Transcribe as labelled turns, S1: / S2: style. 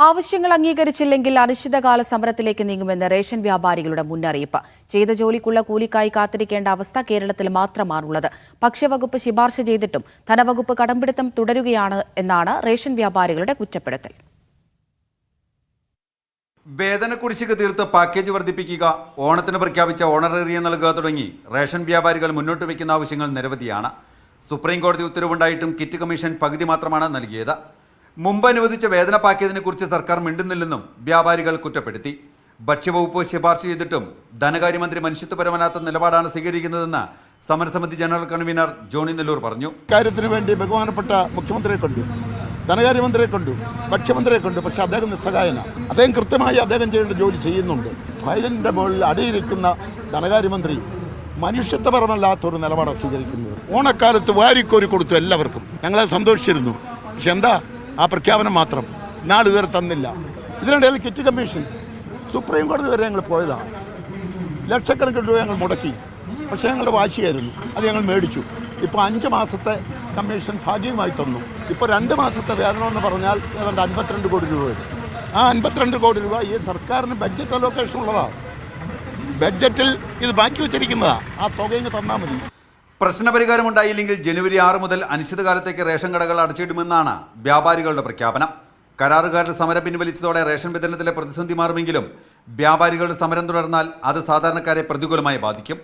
S1: ആവശ്യങ്ങൾ അംഗീകരിച്ചില്ലെങ്കിൽ അനിശ്ചിതകാല സമരത്തിലേക്ക് നീങ്ങുമെന്ന് റേഷൻ വ്യാപാരികളുടെ മുന്നറിയിപ്പ്. ചെയ്ത ജോലിക്കുള്ള കൂലിക്കായി കാത്തിരിക്കേണ്ട അവസ്ഥ കേരളത്തിൽ മാത്രമാണുള്ളത്. ഭക്ഷ്യവകുപ്പ് ശുപാർശ ചെയ്തിട്ടും ധനവകുപ്പ് കടംപിടുത്തം തുടരുകയാണ് എന്നാണ് റേഷൻ വ്യാപാരികളുടെ കുറ്റപ്പെടുത്തൽ.
S2: വേതന കുടിശ്ശിക തീർത്ത് പാക്കേജ് വർദ്ധിപ്പിക്കുക, ഓണത്തിന് പ്രഖ്യാപിച്ച ഓണറേറിയം നൽകുക തുടങ്ങി റേഷൻ വ്യാപാരികൾ മുന്നോട്ട് വയ്ക്കുന്ന ആവശ്യങ്ങൾ നിരവധിയാണ്. സുപ്രീം കോടതി ഉത്തരവുണ്ടായിട്ടും കിറ്റ് കമ്മീഷൻ പകുതി മാത്രമാണ് നൽകിയത്. മുമ്പ് അനുവദിച്ച വേതന പാക്കേജിനെ കുറിച്ച് സർക്കാർ മിണ്ടുന്നില്ലെന്നും വ്യാപാരികൾ കുറ്റപ്പെടുത്തി. ഭക്ഷ്യവകുപ്പ് ശുപാർശ ചെയ്തിട്ടും ധനകാര്യമന്ത്രി മനുഷ്യത്വപരമല്ലാത്ത നിലപാടാണ് സ്വീകരിക്കുന്നതെന്ന് സമരസമിതി ജനറൽ കൺവീനർ ജോണി നെല്ലൂർ പറഞ്ഞു.
S3: കാര്യത്തിന് വേണ്ടി ബഹുമാനപ്പെട്ട മുഖ്യമന്ത്രിയെ കണ്ടു, ധനകാര്യമന്ത്രിയെ കണ്ടു, ഭക്ഷ്യമന്ത്രിയെ കണ്ടു. പക്ഷെ അദ്ദേഹം നിസ്സഹായനാണ്. അദ്ദേഹം കൃത്യമായി അദ്ദേഹം ചെയ്യേണ്ട ജോലി ചെയ്യുന്നുണ്ട്. ഫയലിൻ്റെ മുകളിൽ അടിയിരിക്കുന്ന ധനകാര്യമന്ത്രി മനുഷ്യത്വപരമല്ലാത്തൊരു നിലപാടാണ് സ്വീകരിക്കുന്നത്. ഓണക്കാലത്ത് വാരിക്കോരി കൊടുത്തു എല്ലാവർക്കും, ഞങ്ങളെ സന്തോഷിച്ചിരുന്നു. പക്ഷെ എന്താ ആ പ്രഖ്യാപനം മാത്രം നാളിതുവരെ തന്നില്ല. ഇതിനിടയിൽ കിറ്റ് കമ്മീഷൻ സുപ്രീം കോടതി വരെ ഞങ്ങൾ പോയതാണ്. ലക്ഷക്കണക്കിന് രൂപ ഞങ്ങൾ മുടക്കി. പക്ഷേ ഞങ്ങളുടെ വാശിയായിരുന്നു, അത് ഞങ്ങൾ മേടിച്ചു. ഇപ്പോൾ 5 മാസത്തെ കമ്മീഷൻ ഭാഗ്യമായി തന്നു. ഇപ്പോൾ 2 മാസത്തെ വേതനം എന്ന് പറഞ്ഞാൽ ഏതാണ്ട് 52 കോടി രൂപ വരും. ആ 52 കോടി രൂപ ഈ സർക്കാരിന് ബഡ്ജറ്റ് അലോക്കേഷൻ ഉള്ളതാണ്. ബഡ്ജറ്റിൽ ഇത് ബാക്കി വെച്ചിരിക്കുന്നതാണ്. ആ തുക ഇങ്ങ് തന്നാൽ മതി.
S2: പ്രശ്നപരിഹാരമുണ്ടായില്ലെങ്കിൽ ജനുവരി 6 മുതൽ അനിശ്ചിതകാലത്തേക്ക് റേഷൻ കടകൾ അടച്ചിടുമെന്നാണ് വ്യാപാരികളുടെ പ്രഖ്യാപനം. കരാറുകാരുടെ സമരം പിൻവലിച്ചതോടെ റേഷൻ വിതരണത്തിലെ പ്രതിസന്ധി മാറുമെങ്കിലും വ്യാപാരികളുടെ സമരം തുടർന്നാൽ അത് സാധാരണക്കാരെ പ്രതികൂലമായി ബാധിക്കും.